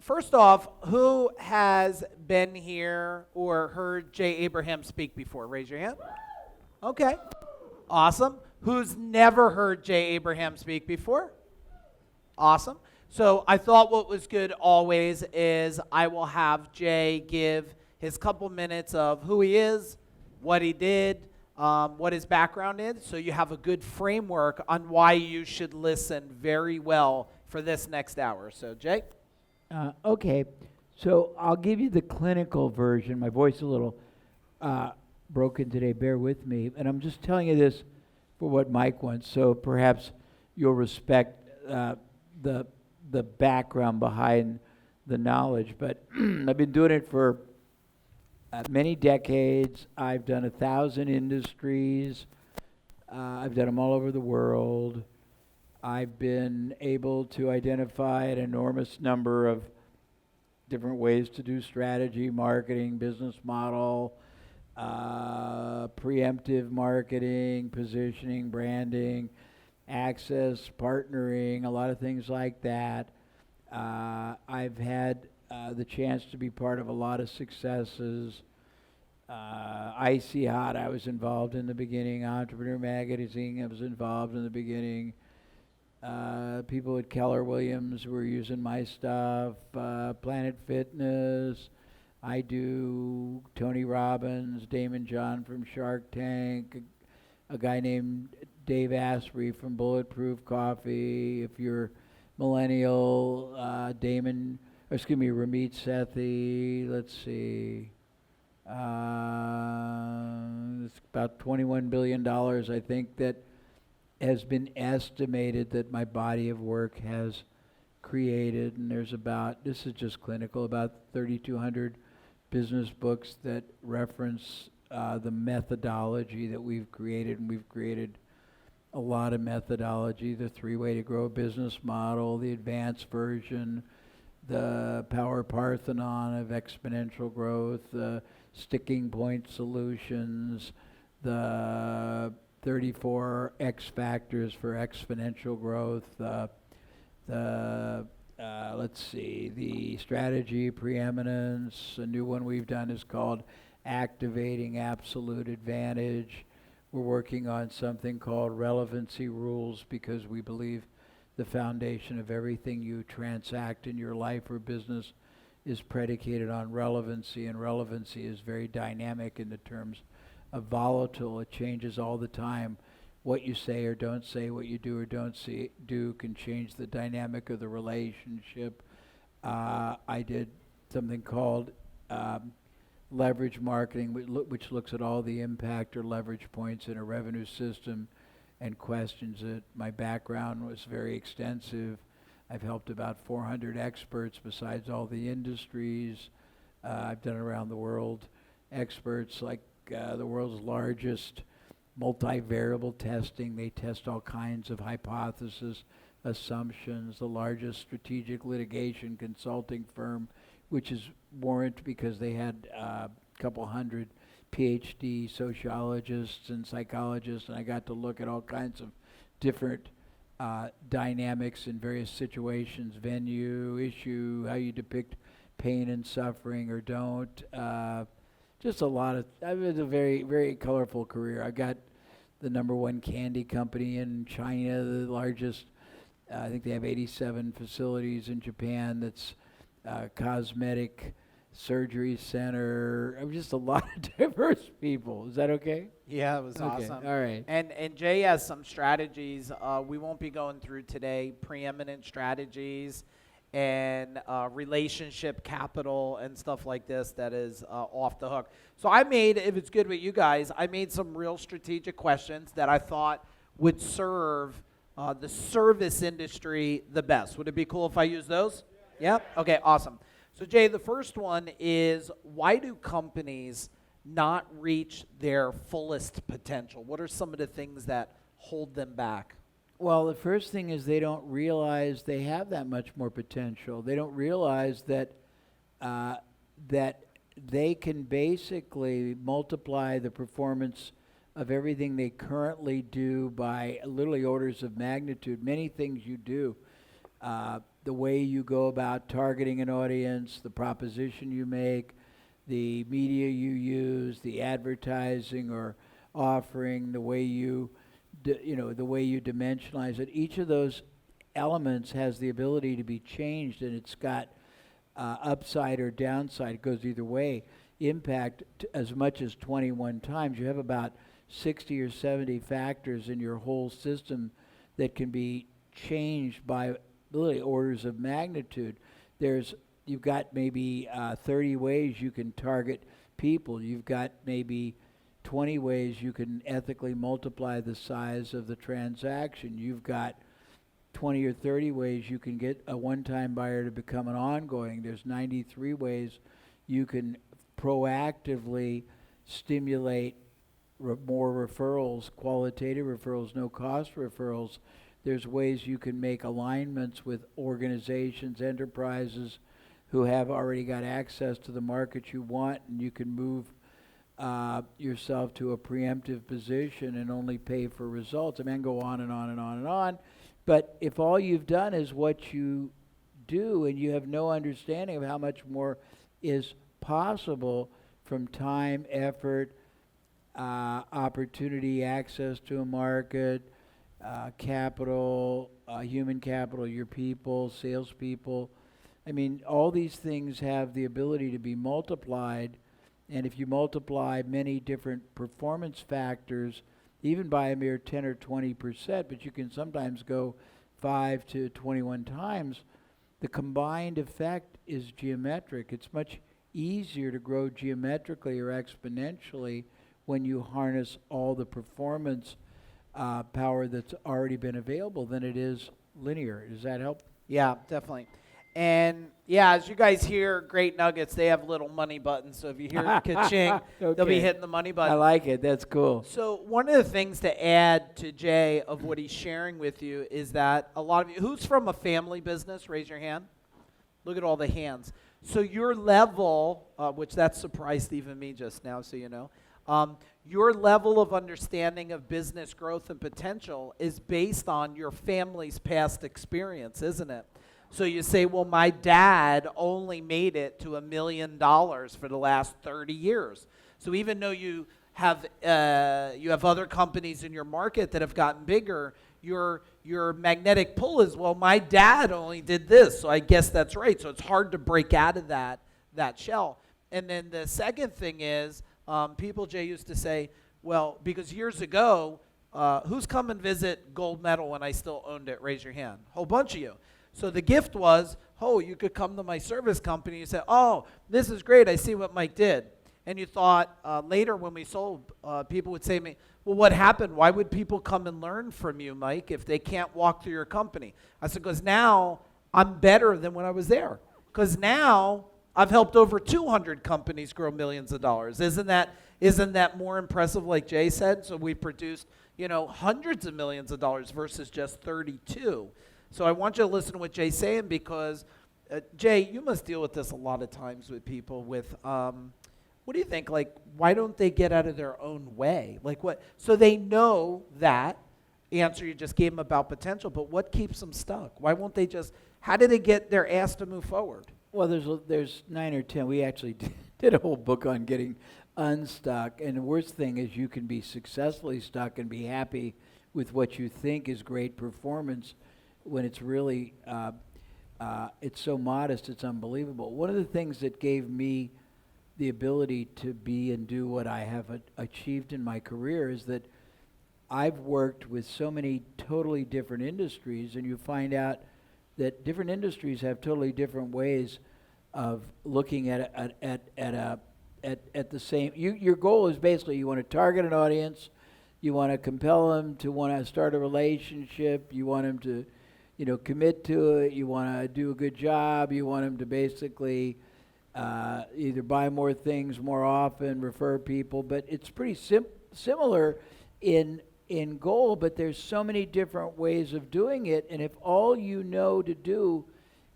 first off, who has been here or heard Jay Abraham speak before? Raise your hand. Okay, awesome. Who's never heard Jay Abraham speak before? Awesome. So I thought what was good always is I will have Jay give his couple minutes of who he is, what he did, what his background is, so you have a good framework on why you should listen very well for this next hour. So Jay? Okay, so I'll give you the clinical version. My voice is a little broken today, bear with me. And I'm just telling you this for what Mike wants, so perhaps you'll respect the background behind the knowledge. But I've been doing it for many decades. I've done 1,000 industries. I've done them all over the world. I've been able to identify an enormous number of different ways to do strategy, marketing, business model, preemptive marketing, positioning, branding, access, partnering, a lot of things like that. I've had the chance to be part of a lot of successes. Icy Hot, I was involved in the beginning. Entrepreneur Magazine, I was involved in the beginning. People at Keller Williams were using my stuff. Planet Fitness, I do Tony Robbins, Damon John from Shark Tank, a guy named Dave Asprey from Bulletproof Coffee. If you're millennial, Ramit Sethi, let's see. It's about $21 billion, I think, that has been estimated that my body of work has created. And there's about, this is just clinical, about 3,200 business books that reference the methodology that we've created. And we've created a lot of methodology, the 3-way to grow business model, the advanced version, the Power Parthenon of exponential growth, the sticking point solutions, the 34 X factors for exponential growth, let's see, the strategy preeminence. A new one we've done is called Activating Absolute Advantage. We're working on something called relevancy rules because we believe the foundation of everything you transact in your life or business is predicated on relevancy, and relevancy is very dynamic in the terms of volatile. It changes all the time. What you say or don't say, what you do or don't do can change the dynamic of the relationship. I did something called leverage marketing, which looks at all the impact or leverage points in a revenue system and questions it. My background was very extensive. I've helped about 400 experts besides all the industries. I've done around the world experts like the world's largest multivariable testing. They test all kinds of hypotheses, assumptions. The largest strategic litigation consulting firm, which is Warrant, because they had a couple hundred PhD sociologists and psychologists, and I got to look at all kinds of different dynamics in various situations, venue, issue, how you depict pain and suffering or don't. Just a lot of, I've had a very, very colorful career. I got the #1 candy company in China, the largest, I think they have 87 facilities in Japan. That's cosmetic surgery center. I'm just a lot of diverse people. Is that okay? Yeah, it was Okay, awesome. all right. And Jay has some strategies we won't be going through today, preeminent strategies and relationship capital and stuff like this that is off the hook. So I made, if it's good with you guys, I made some real strategic questions that I thought would serve the service industry the best. Would it be cool if I use those? Yep. Okay, awesome. So Jay, the first one is, why do companies not reach their fullest potential? What are some of the things that hold them back? Well, the first thing is they don't realize they have that much more potential. They don't realize that that they can basically multiply the performance of everything they currently do by literally orders of magnitude. Many things you do, the way you go about targeting an audience, the proposition you make, the media you use, the advertising or offering, the way you, the way you dimensionalize it. Each of those elements has the ability to be changed, and it's got upside or downside. It goes either way. Impact as much as 21 times. You have about 60 or 70 factors in your whole system that can be changed by literally orders of magnitude. You've got maybe 30 ways you can target people. You've got maybe 20 ways you can ethically multiply the size of the transaction. You've got 20 or 30 ways you can get a one-time buyer to become an ongoing. There's 93 ways you can proactively stimulate more referrals, qualitative referrals, no-cost referrals. There's ways you can make alignments with organizations, enterprises who have already got access to the market you want, and you can move yourself to a preemptive position and only pay for results. I mean, I can go on and on and on and on. But if all you've done is what you do and you have no understanding of how much more is possible from time, effort, opportunity, access to a market, capital, human capital, your people, salespeople. I mean, all these things have the ability to be multiplied, and if you multiply many different performance factors, even by a mere 10 or 20%, but you can sometimes go 5 to 21 times, the combined effect is geometric. It's much easier to grow geometrically or exponentially when you harness all the performance power that's already been available than it is linear. Does that help? Yeah, definitely. And yeah, as you guys hear, Great Nuggets, they have little money buttons. So if you hear ka-ching, they'll be Okay. hitting the money I button. like it. That's cool. So one of the things to add to Jay of what he's sharing with you is that a lot of you, who's from a family business? Raise your hand. Look at all the hands. So your level, which that surprised even me just now, so you know, your level of understanding of business growth and potential is based on your family's past experience, isn't it? So you say, well, my dad only made it to $1 million for the last 30 years. So even though you have other companies in your market that have gotten bigger, your magnetic pull is, well, my dad only did this, so I guess that's right. So it's hard to break out of that shell. And then the second thing is, people, Jay, used to say, well, because years ago, who's come and visit Gold Medal when I still owned it? Raise your hand. Whole bunch of you. So the gift was, oh, you could come to my service company. You say, oh, this is great. I see what Mike did. And you thought later when we sold, people would say to me, well, what happened? Why would people come and learn from you, Mike, if they can't walk through your company? I said, because now I'm better than when I was there. Because now I've helped over 200 companies grow millions of dollars. Isn't that more impressive, like Jay said? So we produced, hundreds of millions of dollars versus just 32. So I want you to listen to what Jay's saying because, Jay, you must deal with this a lot of times with people with, what do you think? Like, why don't they get out of their own way? Like what? So they know that answer you just gave them about potential, but what keeps them stuck? Why won't they just, how do they get their ass to move forward? Well, there's 9 or 10. We actually did a whole book on getting unstuck, and the worst thing is you can be successfully stuck and be happy with what you think is great performance when it's really, it's so modest, it's unbelievable. One of the things that gave me the ability to be and do what I have achieved in my career is that I've worked with so many totally different industries, and you find out that different industries have totally different ways of looking at the same. Your goal is basically you want to target an audience, you want to compel them to want to start a relationship, you want them to, commit to it, you want to do a good job, you want them to basically either buy more things more often, refer people, but it's pretty similar in goal, but there's so many different ways of doing it, and if all you know to do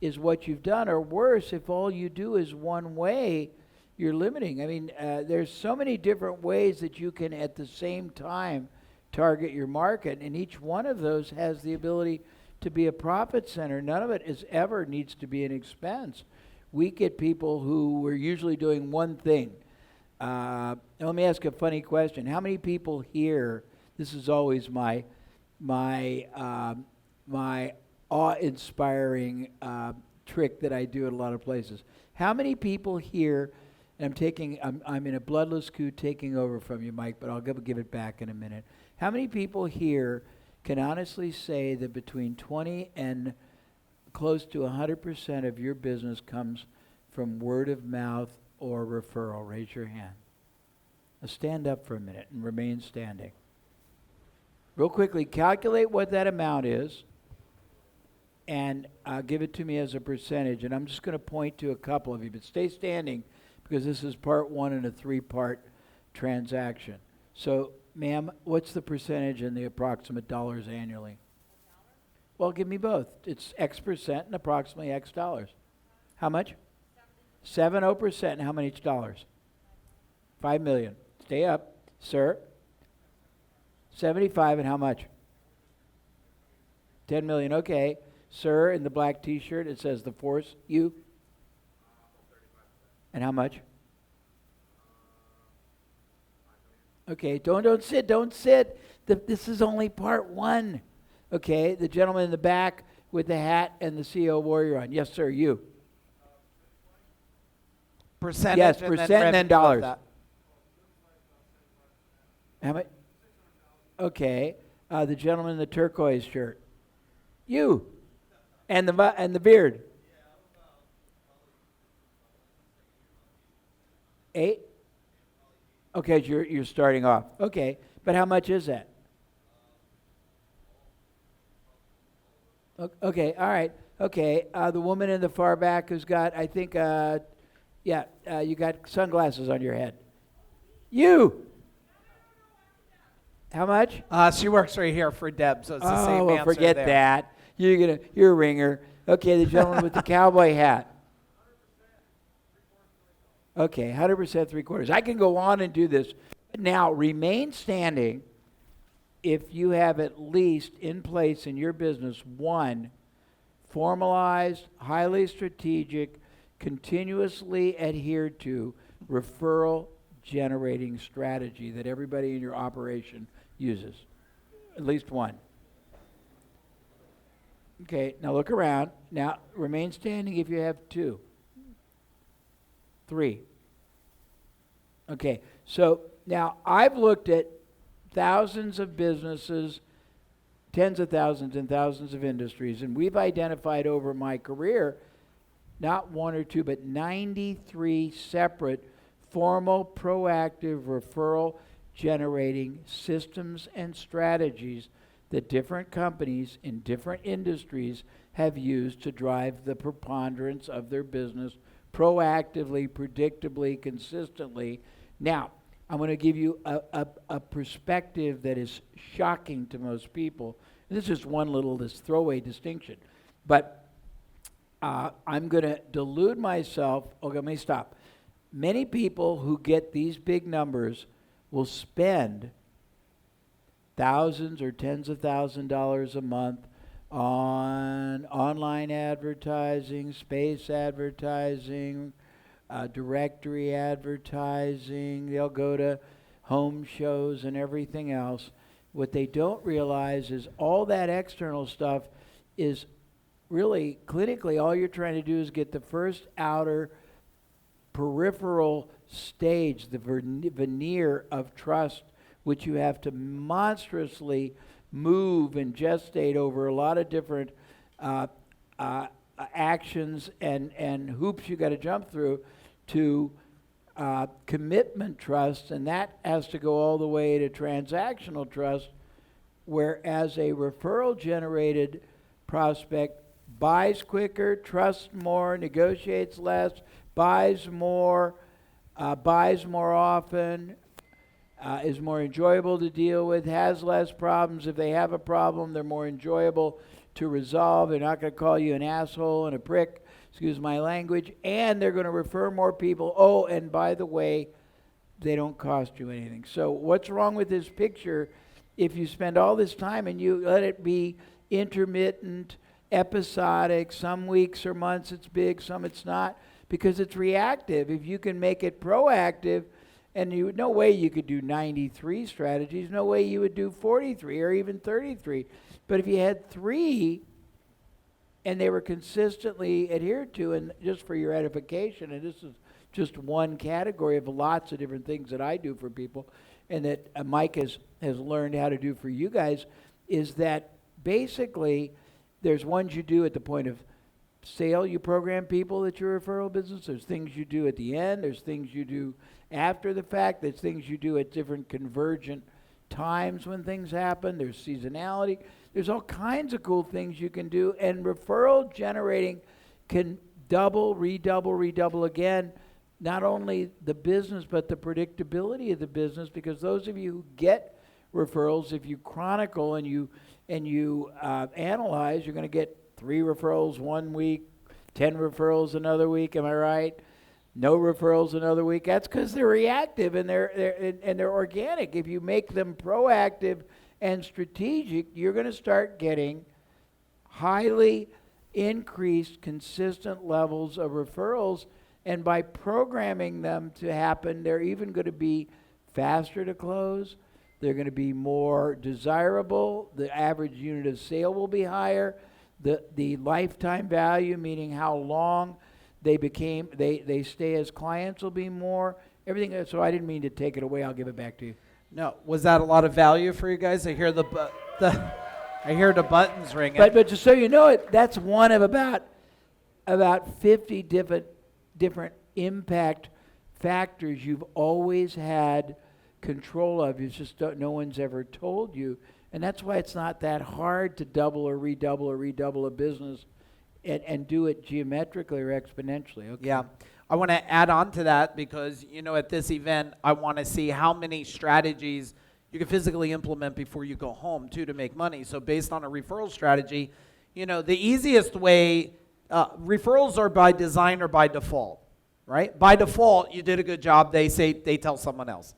is what you've done, or worse, if all you do is one way, you're limiting. I mean, there's so many different ways that you can at the same time target your market, and each one of those has the ability to be a profit center. None of it is ever needs to be an expense. We get people who were usually doing one thing. Let me ask a funny question. How many people here, this is always my awe-inspiring trick that I do at a lot of places. How many people here, and I'm in a bloodless coup taking over from you, Mike, but I'll give it back in a minute. How many people here can honestly say that between 20 and close to 100% of your business comes from word of mouth or referral? Raise your hand. Now stand up for a minute and remain standing. Real quickly, calculate what that amount is and give it to me as a percentage. And I'm just going to point to a couple of you, but stay standing because this is part one in a three-part transaction. So, ma'am, what's the percentage in the approximate dollars annually? Well, give me both. It's X percent and approximately X dollars. How much? 70%. And how many dollars? 5 million. Stay up, sir. 75 and how much? 10 million. Okay. Sir, in the black t-shirt, it says the force. You? And how much? Okay, don't sit. This is only part one. Okay, the gentleman in the back with the hat and the CEO warrior on. Yes, sir, you. Percentage. Yes, and percent then and then revenue of dollars. that. How much? Okay, the gentleman in the turquoise shirt. You. And the beard. 8? Okay, you're starting off. Okay, but how much is that? Okay, all right. Okay, the woman in the far back who's got, I think, you got sunglasses on your head. You. How much? She works right here for Deb, so it's the same well, answer forget there. that. You're a ringer. Okay, the gentleman with the cowboy hat. Okay, 100% 3/4. I can go on and do this. Now, remain standing if you have at least in place in your business one formalized, highly strategic, continuously adhered to referral generating strategy that everybody in your operation uses. At least one. Okay, now look around. Now, remain standing if you have 2. 3. Okay, so now I've looked at thousands of businesses, tens of thousands and thousands of industries, and we've identified over my career not 1 or 2, but 93 separate formal, proactive, referral generating systems and strategies that different companies in different industries have used to drive the preponderance of their business proactively, predictably, consistently. Now, I'm going to give you a perspective that is shocking to most people. This is one this throwaway distinction. But I'm going to delude myself. Okay, let me stop. Many people who get these big numbers will spend thousands or tens of $1,000s a month on online advertising, space advertising, directory advertising. They'll go to home shows and everything else. What they don't realize is all that external stuff is really clinically all you're trying to do is get the first outer peripheral stage, the veneer of trust, which you have to monstrously move and gestate over a lot of different actions and hoops you got to jump through to commitment trust, and that has to go all the way to transactional trust, whereas a referral-generated prospect buys quicker, trusts more, negotiates less, buys more often, is more enjoyable to deal with, has less problems. If they have a problem, they're more enjoyable to resolve. They're not going to call you an asshole and a prick, excuse my language, and they're going to refer more people. Oh, and by the way, they don't cost you anything. So what's wrong with this picture if you spend all this time and you let it be intermittent, episodic. Some weeks or months it's big, some it's not, because it's reactive. If you can make it proactive, and no way you could do 93 strategies, no way you would do 43 or even 33. But if you had 3 and they were consistently adhered to, and just for your edification, and this is just one category of lots of different things that I do for people, and that Mike has learned how to do for you guys, is that basically there's ones you do at the point of sale. You program people at your referral business. There's things you do at the end. There's things you do after the fact. There's things you do at different convergent times when things happen. There's seasonality. There's all kinds of cool things you can do, and referral generating can double, redouble again, not only the business, but the predictability of the business, because those of you who get referrals, if you chronicle and you analyze, you're going to get 3 referrals one week, 10 referrals another week, am I right? No referrals another week. That's because they're reactive and they're organic. If you make them proactive and strategic, you're going to start getting highly increased, consistent levels of referrals. And by programming them to happen, they're even going to be faster to close. They're going to be more desirable. The average unit of sale will be higher. The lifetime value, meaning how long they stay as clients, will be more. Everything. So I didn't mean to take it away. I'll give it back to you. No, was that a lot of value for you guys? I hear the buttons ringing. But just so you know, that's one of about 50 different impact factors you've always had control of. You just no one's ever told you, and that's why it's not that hard to double or redouble a business and do it geometrically or exponentially. Okay. Yeah. I want to add on to that because, at this event, I want to see how many strategies you can physically implement before you go home, too, to make money. So based on a referral strategy, the easiest way, referrals are by design or by default, right? By default, you did a good job. They tell someone else.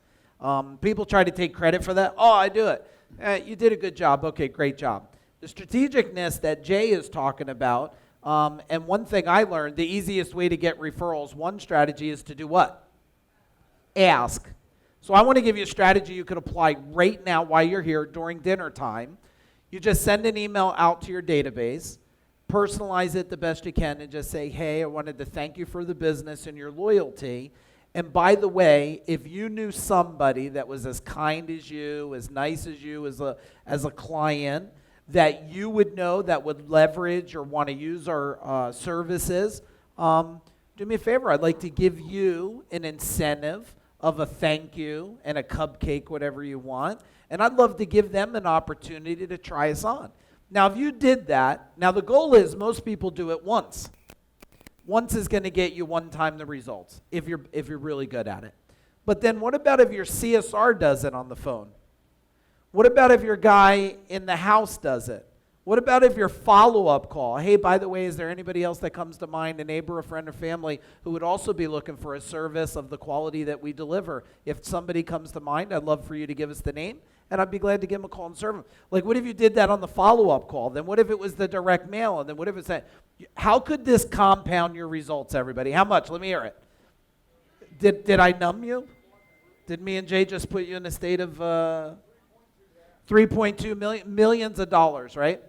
People try to take credit for that. Oh, I do it. You did a good job. Okay, great job. The strategicness that Jay is talking about, and one thing I learned, the easiest way to get referrals, one strategy is to do what? Ask. So I want to give you a strategy you could apply right now while you're here during dinner time. You just send an email out to your database, personalize it the best you can, and just say, hey, I wanted to thank you for the business and your loyalty. And by the way, if you knew somebody that was as kind as you, as nice as you, as a client, that you would know that would leverage or want to use our services, do me a favor. I'd like to give you an incentive of a thank you and a cupcake, whatever you want. And I'd love to give them an opportunity to try us on. Now, if you did that, now the goal is most people do it once. Once is going to get you one time the results if you're really good at it. But then what about if your CSR does it on the phone? What about if your guy in the house does it? What about if your follow-up call, hey, by the way, is there anybody else that comes to mind, a neighbor, a friend, or family, who would also be looking for a service of the quality that we deliver? If somebody comes to mind, I'd love for you to give us the name, and I'd be glad to give them a call and serve them. Like, what if you did that on the follow-up call? Then what if it was the direct mail? And then what if it's that? How could this compound your results, everybody? How much? Let me hear it. Did I numb you? Did me and Jay just put you in a state of 3.2 millions of dollars, right?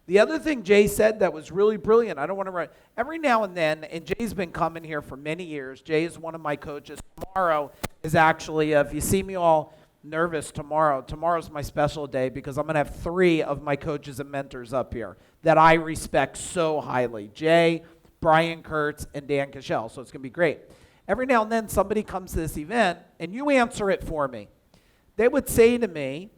The other thing Jay said that was really brilliant, I don't want to write, every now and then, and Jay's been coming here for many years. Jay is one of my coaches. Tomorrow is actually, if you see me all nervous tomorrow's my special day because I'm going to have 3 of my coaches and mentors up here that I respect so highly. Jay, Brian Kurtz, and Dan Cashel. So it's going to be great. Every now and then somebody comes to this event and you answer it for me. They would say to me,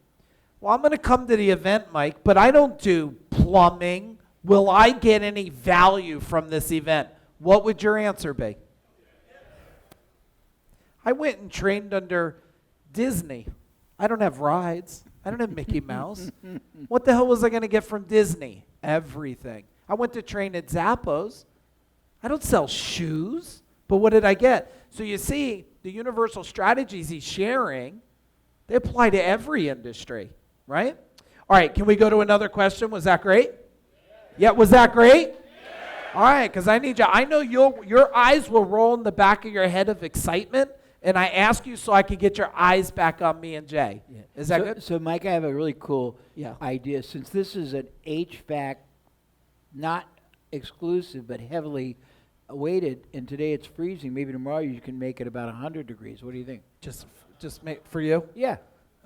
well, I'm going to come to the event, Mike, but I don't do plumbing. Will I get any value from this event? What would your answer be? I went and trained under Disney. I don't have rides. I don't have Mickey Mouse. What the hell was I going to get from Disney? Everything. I went to train at Zappos. I don't sell shoes. But what did I get? So you see, the universal strategies he's sharing, they apply to every industry, right? All right, can we go to another question? Was that great? Yeah, was that great? All right, because I need you. I know your eyes will roll in the back of your head of excitement, and I ask you so I can get your eyes back on me and Jay. Yeah. Is that so, good? So, Mike, I have a really cool Yeah. idea. Since this is an HVAC, not exclusive, but heavily weighted, and today it's freezing, maybe tomorrow you can make it about 100 degrees. What do you think? Just make for you. Yeah.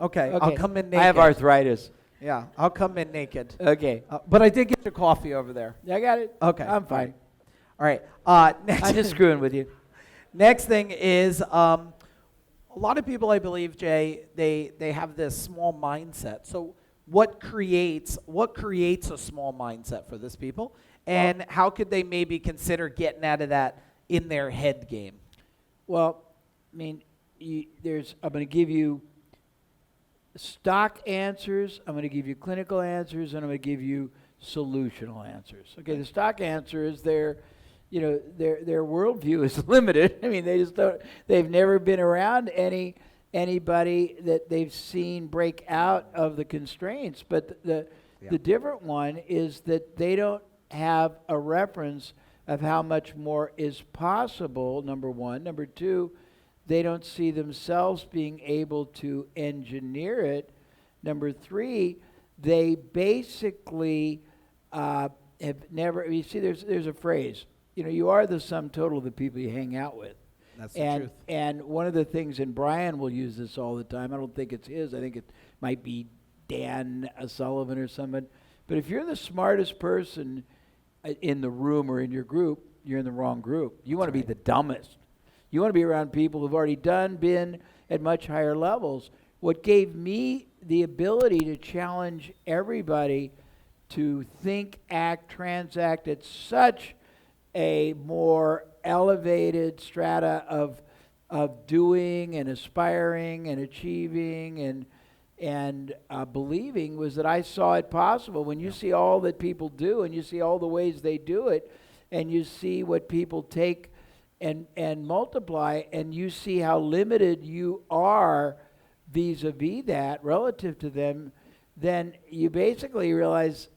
Okay, I'll come in naked. I have arthritis. Yeah, I'll come in naked. Okay. But I did get your coffee over there. I got it. Okay, I'm fine. All right. Next, I'm just screwing with you. next thing is a lot of people, I believe, Jay, they have this small mindset. So what creates a small mindset for this people, and how could they maybe consider getting out of that in their head game? Well, I mean, I'm going to give you stock answers, I'm going to give you clinical answers, and I'm going to give you solutional answers. Okay, the stock answer is their worldview is limited. I mean, they've never been around anybody that they've seen break out of the constraints. But the different one is that they don't have a reference of how much more is possible, number one. Number two, they don't see themselves being able to engineer it. Number three, they basically have never, you see, there's a phrase, you are the sum total of the people you hang out with. That's the truth. And one of the things, and Brian will use this all the time, I don't think it's his, I think it might be Dan Sullivan or someone, but if you're the smartest person in the room or in your group, you're in the wrong group. You want to be the dumbest. You want to be around people who've already been at much higher levels. What gave me the ability to challenge everybody to think, act, transact at such a more elevated strata of doing and aspiring and achieving and believing was that I saw it possible. When you see all that people do and you see all the ways they do it and you see what people take and multiply, and you see how limited you are vis-a-vis that relative to them, then you basically realize,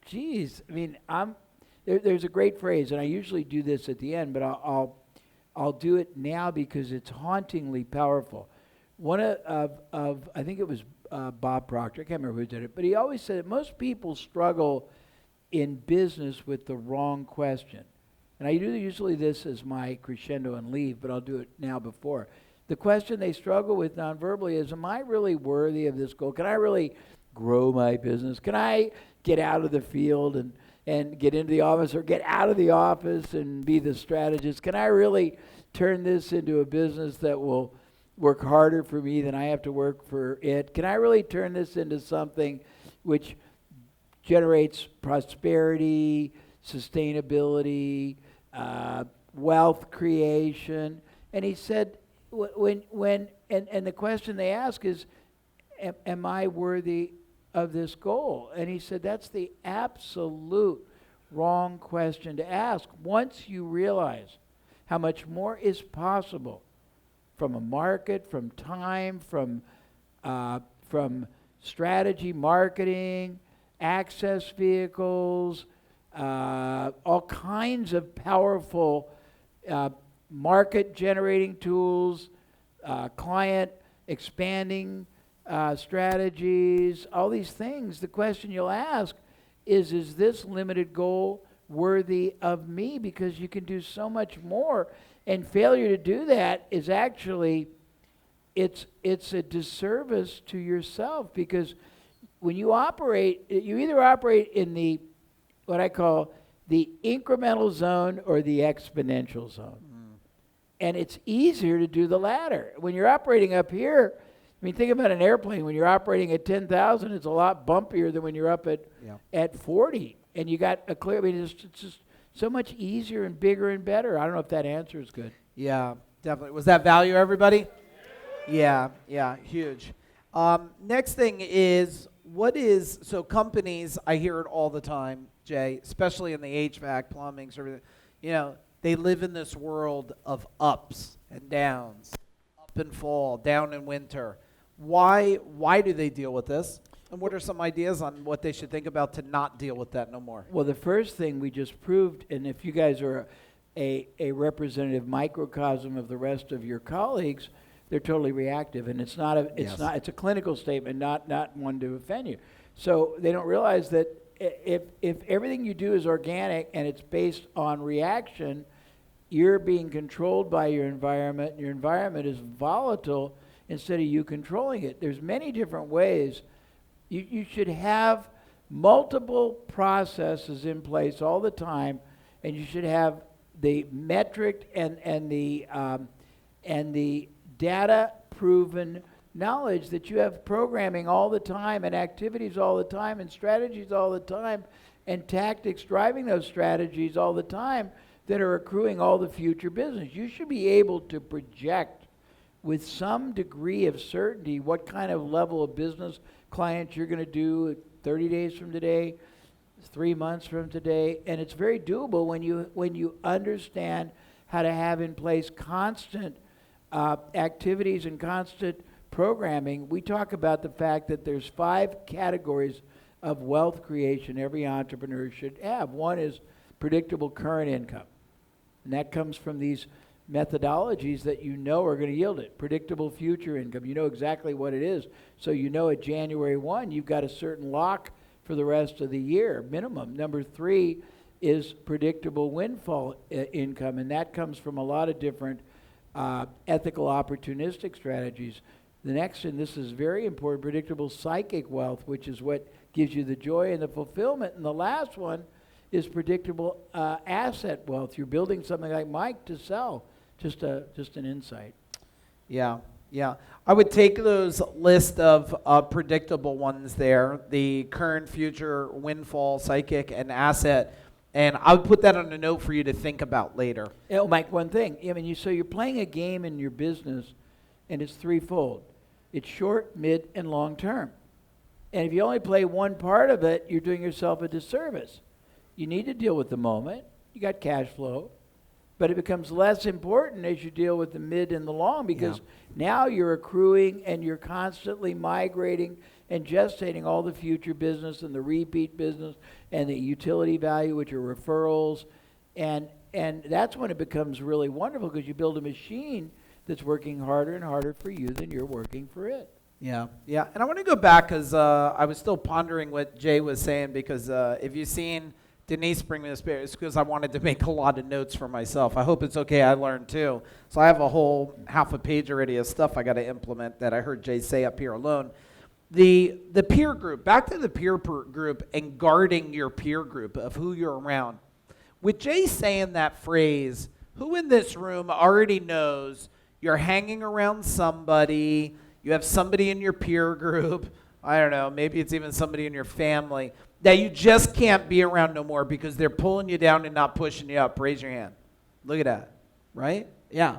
geez, I mean, there's a great phrase, and I usually do this at the end, but I'll do it now because it's hauntingly powerful. One of I think it was Bob Proctor, I can't remember who did it, but he always said that most people struggle in business with the wrong question. And I do usually this as my crescendo and leave, but I'll do it now before. The question they struggle with nonverbally is, am I really worthy of this goal? Can I really grow my business? Can I get out of the field and get into the office, or get out of the office and be the strategist? Can I really turn this into a business that will work harder for me than I have to work for it? Can I really turn this into something which generates prosperity, sustainability, wealth creation? And he said, and the question they ask is, am I worthy of this goal? And he said, that's the absolute wrong question to ask. Once you realize how much more is possible from a market, from time, from strategy, marketing, access vehicles, all kinds of powerful market generating tools, client expanding strategies, all these things. The question you'll ask is this limited goal worthy of me? Because you can do so much more, and failure to do that is actually, it's a disservice to yourself, because when you operate, you either operate in what I call the incremental zone or the exponential zone. And it's easier to do the latter. When you're operating up here, I mean, think about an airplane. When you're operating at 10,000, it's a lot bumpier than when you're up at 40. And you got a clear, I mean, it's just so much easier and bigger and better. I don't know if that answer is good. Yeah, definitely. Was that value, everybody? Yeah, huge. Next thing is, so companies, I hear it all the time, Jay, especially in the HVAC, plumbing, everything, they live in this world of ups and downs, up and fall, down in winter. Why do they deal with this? And what are some ideas on what they should think about to not deal with that no more? Well, the first thing we just proved, and if you guys are a representative microcosm of the rest of your colleagues, they're totally reactive, and it's Yes. it's a clinical statement, not one to offend you. So they don't realize that if everything you do is organic and it's based on reaction, you're being controlled by your environment, and your environment is volatile instead of you controlling it. There's many different ways. You should have multiple processes in place all the time, and you should have the metric and the data proven knowledge that you have programming all the time and activities all the time and strategies all the time and tactics driving those strategies all the time that are accruing all the future business. You should be able to project with some degree of certainty what kind of level of business clients you're going to do 30 days from today, 3 months from today, and it's very doable when you understand how to have in place constant activities and constant programming. We talk about the fact that there's 5 categories of wealth creation every entrepreneur should have. One is predictable current income, and that comes from these methodologies that you know are going to yield it. Predictable future income, you know exactly what it is. So you know at January 1, you've got a certain lock for the rest of the year, minimum. Number 3 is predictable windfall income, and that comes from a lot of different ethical opportunistic strategies. The next, and this is very important, predictable psychic wealth, which is what gives you the joy and the fulfillment. And the last one is predictable asset wealth. You're building something like Mike to sell. Just an insight. Yeah, yeah. I would take those list of predictable ones there, the current, future, windfall, psychic, and asset, and I would put that on a note for you to think about later. Oh, Mike, one thing. I mean, so you're playing a game in your business, and it's threefold. It's short, mid, and long term. And if you only play one part of it, you're doing yourself a disservice. You need to deal with the moment. You got cash flow. But it becomes less important as you deal with the mid and the long, because now you're accruing and you're constantly migrating and gestating all the future business and the repeat business and the utility value, which are referrals. And that's when it becomes really wonderful, because you build a machine that's working harder and harder for you than you're working for it. Yeah, yeah. And I want to go back because I was still pondering what Jay was saying, because if you've seen Denise bring me this beer, it's because I wanted to make a lot of notes for myself. I hope it's okay. I learned too. So I have a whole half a page already of stuff I got to implement that I heard Jay say up here alone. The peer group, back to the peer group and guarding your peer group of who you're around. With Jay saying that phrase, who in this room already knows you're hanging around somebody, you have somebody in your peer group, I don't know, maybe it's even somebody in your family, that you just can't be around no more because they're pulling you down and not pushing you up? Raise your hand. Look at that, right? Yeah.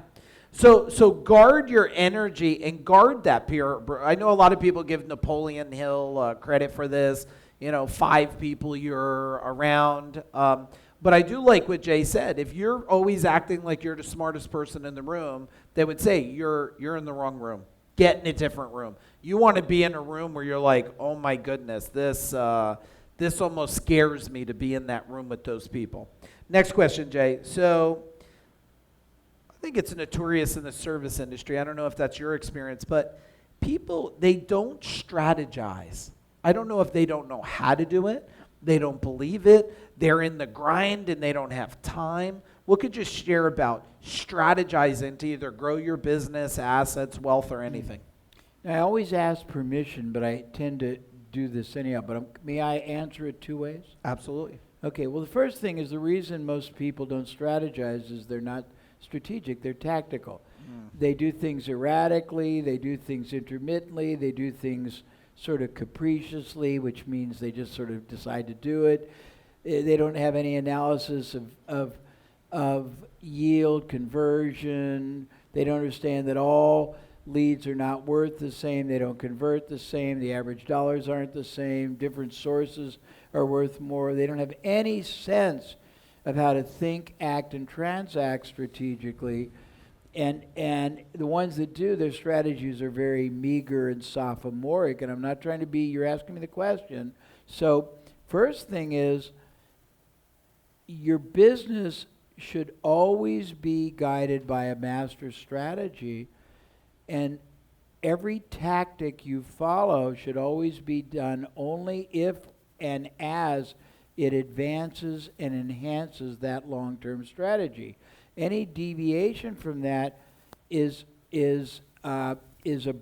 So guard your energy and guard that peer. I know a lot of people give Napoleon Hill credit for this, 5 people you're around. But I do like what Jay said. If you're always acting like you're the smartest person in the room, they would say you're in the wrong room. Get in a different room. You want to be in a room where you're like, oh my goodness, this almost scares me to be in that room with those people. Next question, Jay. So I think it's notorious in the service industry. I don't know if that's your experience, but people, they don't strategize. I don't know if they don't know how to do it. They don't believe it. They're in the grind and they don't have time. What could you share about strategizing to either grow your business, assets, wealth, or anything? Now, I always ask permission, but I tend to do this anyhow. But may I answer it 2 ways? Absolutely. Okay, well, the first thing is the reason most people don't strategize is they're not strategic, they're tactical. They do things erratically, they do things intermittently, they do things sort of capriciously, which means they just sort of decide to do it. They don't have any analysis of yield, conversion. They don't understand that all leads are not worth the same. They don't convert the same. The average dollars aren't the same. Different sources are worth more. They don't have any sense of how to think, act, and transact strategically. and the ones that do, their strategies are very meager and sophomoric, and I'm not trying to be, you're asking me the question. So first thing is, your business should always be guided by a master strategy, and every tactic you follow should always be done only if and as it advances and enhances that long-term strategy. Any deviation from that is a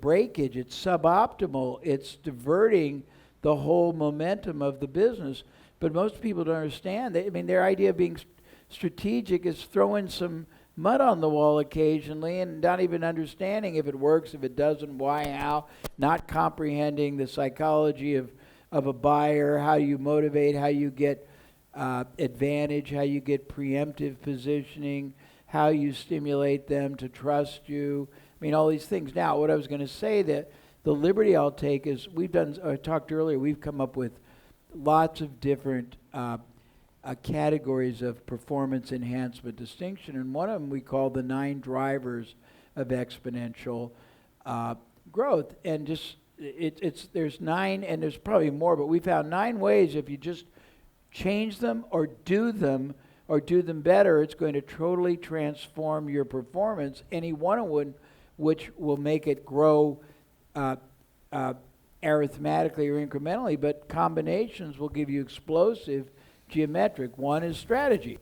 breakage. It's suboptimal. It's diverting the whole momentum of the business. But most people don't understand. Their idea of being strategic is throwing some mud on the wall occasionally and not even understanding if it works, if it doesn't, why, how, not comprehending the psychology of a buyer, how you motivate, how you get advantage, how you get preemptive positioning, how you stimulate them to trust you. All these things. Now, what I was going to say, that the liberty I'll take is, I talked earlier, we've come up with lots of different categories of performance enhancement distinction, and one of them we call the 9 drivers of exponential growth. And just there's 9, and there's probably more, but we found 9 ways if you just change them or do them better, it's going to totally transform your performance. Any one of them which will make it grow arithmetically or incrementally, but combinations will give you explosive geometric. One is strategy.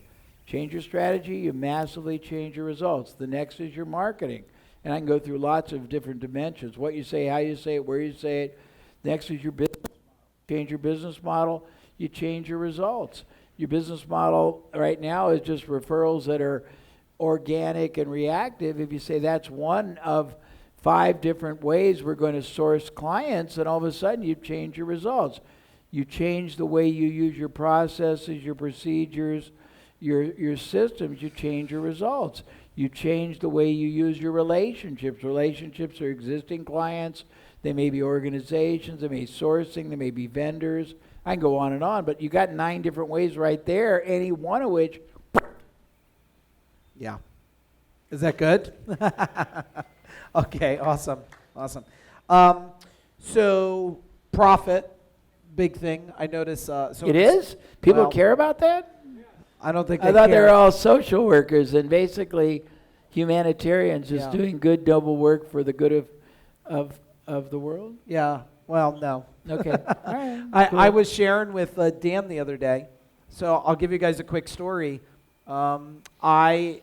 Change your strategy, you massively change your results. The next is your marketing. And I can go through lots of different dimensions. What you say, how you say it, where you say it. Next is your business. Change your business model, you change your results. Your business model right now is just referrals that are organic and reactive. If you say that's one of 5 different ways we're going to source clients, and all of a sudden you change your results. You change the way you use your processes, your procedures, your systems, you change your results. You change the way you use your relationships. Relationships are existing clients. They may be organizations, they may be sourcing, they may be vendors. I can go on, but you got 9 different ways right there, any one of which. Yeah. Is that good? Okay, awesome. So profit, big thing. I notice. So it is? People well, care about that? I don't think I thought they were all social workers and basically humanitarians just doing good double work for the good of the world? Yeah. Well, no. Okay. All right. I was sharing with Dan the other day, so I'll give you guys a quick story. Somebody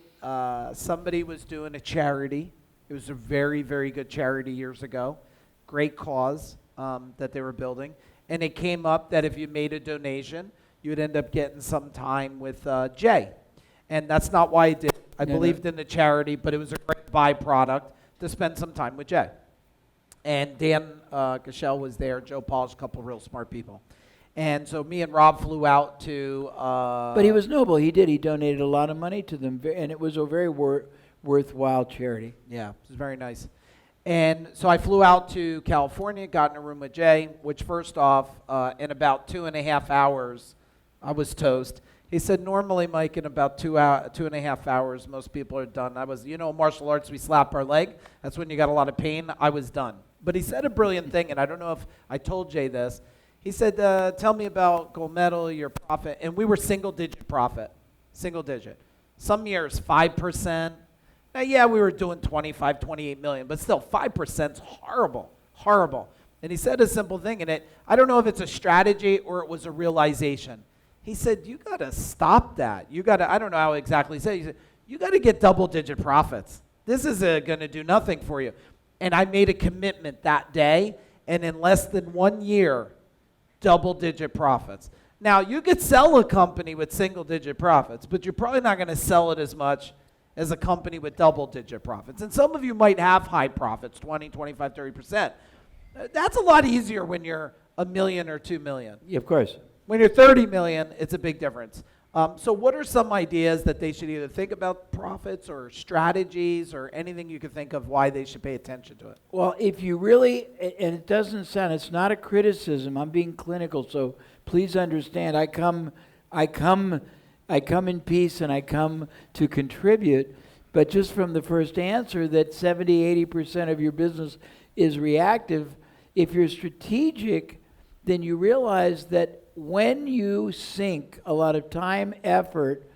was doing a charity. It was a very, very good charity years ago. Great cause that they were building. And it came up that if you made a donation, you would end up getting some time with Jay. And that's not why I did it. I believed in the charity, but it was a great byproduct to spend some time with Jay. And Dan Gashel was there, Joe Polish, a couple of real smart people. And so me and Rob flew out to... but he was noble. He did. He donated a lot of money to them, and it was a very worthwhile charity. Yeah, it was very nice. And so I flew out to California, got in a room with Jay, which first off, in about 2.5 hours, I was toast. He said, normally, Mike, in about 2.5 hours, most people are done. I was, martial arts, we slap our leg. That's when you got a lot of pain. I was done. But he said a brilliant thing, and I don't know if I told Jay this. He said, tell me about gold medal, your profit. And we were single-digit profit, single-digit. Some years, 5%. Now, yeah, we were doing 25, 28 million, but still, 5% is horrible, horrible. And he said a simple thing, and I don't know if it's a strategy or it was a realization. He said, you got to stop that. You got to, I don't know how exactly he said, he said, you got to get double-digit profits. This is going to do nothing for you. And I made a commitment that day, and in less than 1 year, double-digit profits. Now, you could sell a company with single-digit profits, but you're probably not going to sell it as much as a company with double-digit profits. And some of you might have high profits, 20, 25, 30%. That's a lot easier when you're $1 million or $2 million. Yeah, of course. When you're 30 million, it's a big difference. So what are some ideas that they should either think about profits or strategies or anything you can think of why they should pay attention to it? Well, if you really, and it doesn't sound, it's not a criticism, I'm being clinical, so please understand, I come in peace and I come to contribute, but just from the first answer that 70-80% of your business is reactive, if you're strategic, then you realize that when you sink a lot of time, effort,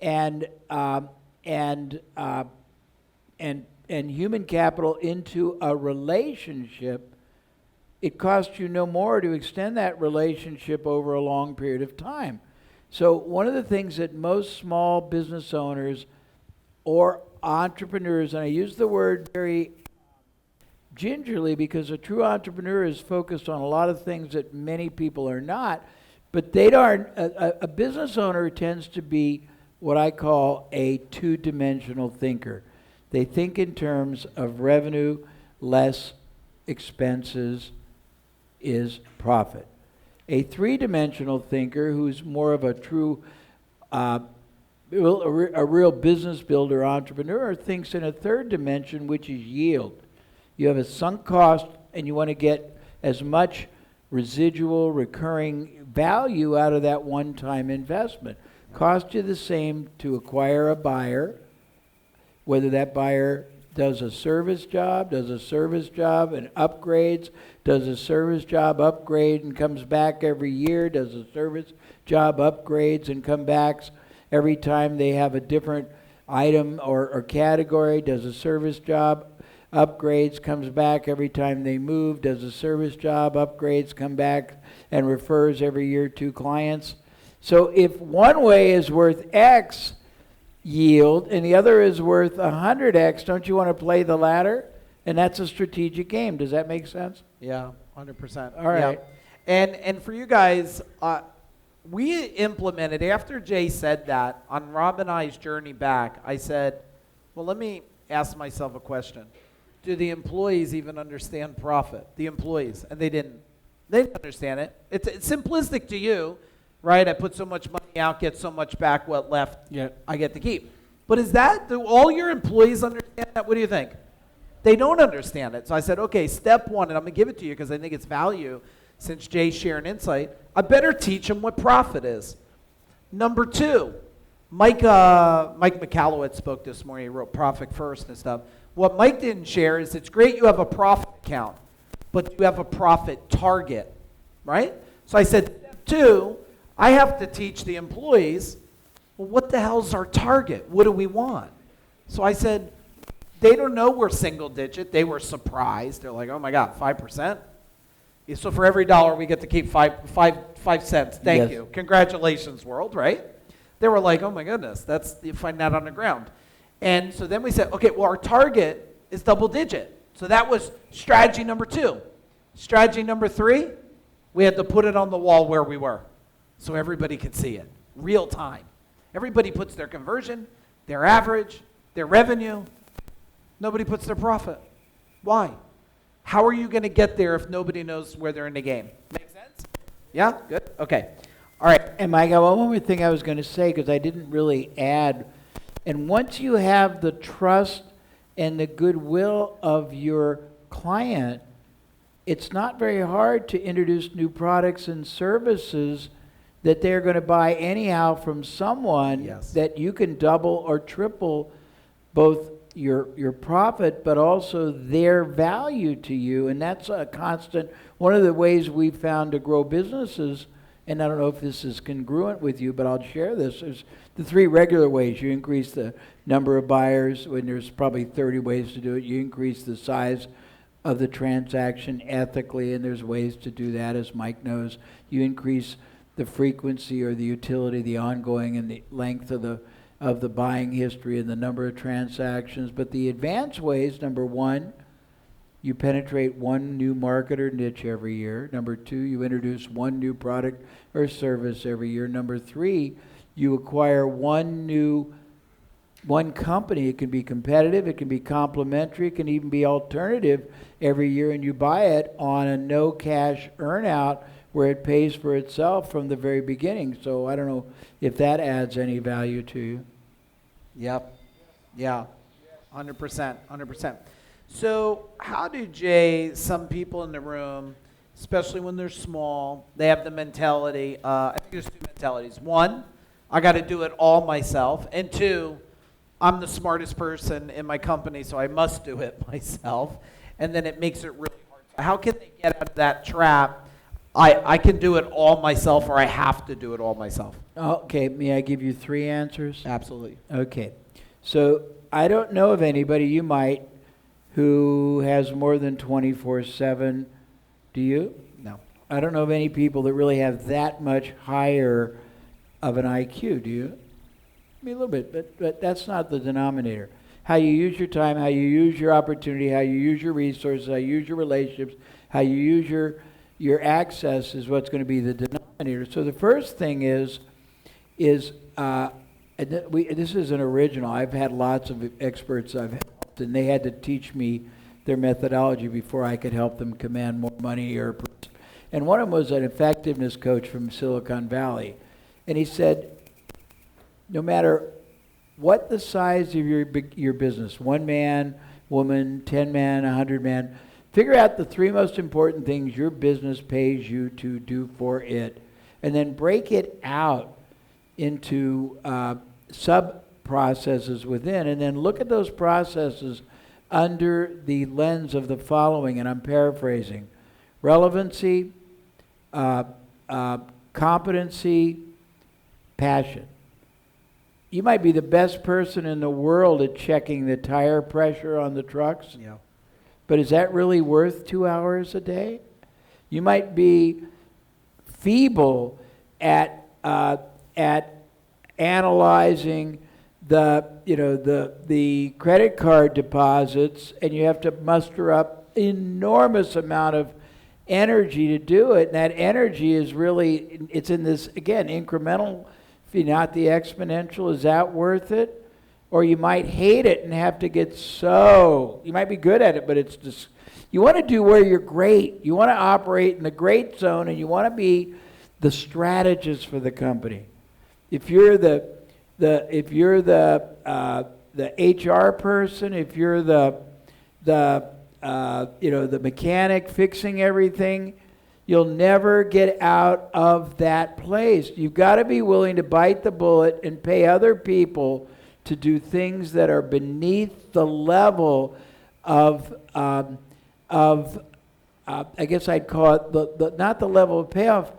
and human capital into a relationship, it costs you no more to extend that relationship over a long period of time. So one of the things that most small business owners or entrepreneurs, and I use the word very gingerly because a true entrepreneur is focused on a lot of things that many people are not, but they aren't. A business owner tends to be what I call a two-dimensional thinker. They think in terms of revenue less expenses is profit. A three-dimensional thinker who's more of a true, a real business builder, entrepreneur, thinks in a third dimension, which is yield. You have a sunk cost and you want to get as much residual recurring value out of that one-time investment. Cost you the same to acquire a buyer, whether that buyer does a service job and upgrades, does a service job, upgrade, and comes back every year, does a service job, upgrades, and come back every time they have a different item or category, does a service job, upgrades, comes back every time they move, does a service job, upgrades, come back and refers every year to clients. So if one way is worth X yield and the other is worth 100X, don't you want to play the latter? And that's a strategic game. Does that make sense? Yeah, 100%. All right. Yeah. And for you guys, we implemented, after Jay said that, on Rob and I's journey back, I said, well, let me ask myself a question. Do the employees even understand profit? The employees. And they didn't. They didn't understand it. It's simplistic to you, right? I put so much money out, get so much back, what left I get to keep. But do all your employees understand that? What do you think? They don't understand it. So I said, okay, step one, and I'm going to give it to you because I think it's value, since Jay's sharing insight, I better teach them what profit is. Number two, Mike Michalowicz spoke this morning. He wrote Profit First and stuff. What Mike didn't share is it's great you have a profit account, but you have a profit target, right? So I said, step two, I have to teach the employees, well, what the hell's our target? What do we want? So I said, they don't know we're single digit. They were surprised. They're like, oh my God, 5%? So for every dollar, we get to keep 5 cents. Thank you. Congratulations, world, right? They were like, oh my goodness, you find that on the ground. And so then we said, okay, well, our target is double digit. So that was strategy number 2. Strategy number 3, we had to put it on the wall where we were so everybody could see it, real time. Everybody puts their conversion, their average, their revenue. Nobody puts their profit. Why? How are you going to get there if nobody knows where they're in the game? Make sense? Yeah? Good? Okay. All right. And Mike, one more thing I was going to say, because I didn't really add. And once you have the trust and the goodwill of your client, it's not very hard to introduce new products and services that they're going to buy anyhow from someone that you can double or triple both your profit, but also their value to you. And that's a constant. One of the ways we've found to grow businesses, and I don't know if this is congruent with you, but I'll share this. There's the 3 regular ways. You increase the number of buyers, when there's probably 30 ways to do it. You increase the size of the transaction ethically, and there's ways to do that, as Mike knows. You increase the frequency or the utility, the ongoing, and the length of the buying history and the number of transactions. But the advanced ways, number 1, you penetrate one new market or niche every year. Number 2, you introduce one new product or service every year. Number 3, you acquire one company. It can be competitive, it can be complementary, it can even be alternative every year, and you buy it on a no cash earnout where it pays for itself from the very beginning. So I don't know if that adds any value to you. Yep. Yeah. 100%. 100%. So how do, Jay, some people in the room, especially when they're small, they have the mentality, I think there's 2 mentalities. 1, I got to do it all myself. And 2, I'm the smartest person in my company, so I must do it myself. And then it makes it really hard. So how can they get out of that trap? I can do it all myself, or I have to do it all myself. Okay, may I give you 3 answers? Absolutely. Okay. So I don't know of anybody, you might, who has more than 24/7. Do you? No. I don't know of any people that really have that much higher of an IQ, do you? I mean, a little bit, but that's not the denominator. How you use your time, how you use your opportunity, how you use your resources, how you use your relationships, how you use your access is what's going to be the denominator. So the first thing is this is an original. I've had lots of experts I've helped, and they had to teach me their methodology before I could help them command more money. And one of them was an effectiveness coach from Silicon Valley. And he said, no matter what the size of your business, 1 man, woman, 10 man, 100 man, figure out the 3 most important things your business pays you to do for it, and then break it out into sub-processes within, and then look at those processes under the lens of the following, and I'm paraphrasing: relevancy, competency, passion. You might be the best person in the world at checking the tire pressure on the trucks. Yeah. But is that really worth 2 hours a day? You might be feeble at analyzing the credit card deposits, and you have to muster up enormous amount of energy to do it. And that energy is really, it's in this, again, incremental fee, not the exponential. Is that worth it? Or you might hate it and have to get you might be good at it, but it's just, you want to do where you're great. You want to operate in the great zone, and you want to be the strategist for the company. If you're the HR person, if you're the mechanic fixing everything, you'll never get out of that place. You've got to be willing to bite the bullet and pay other people to do things that are beneath the level of I guess I'd call it not the level of payoff,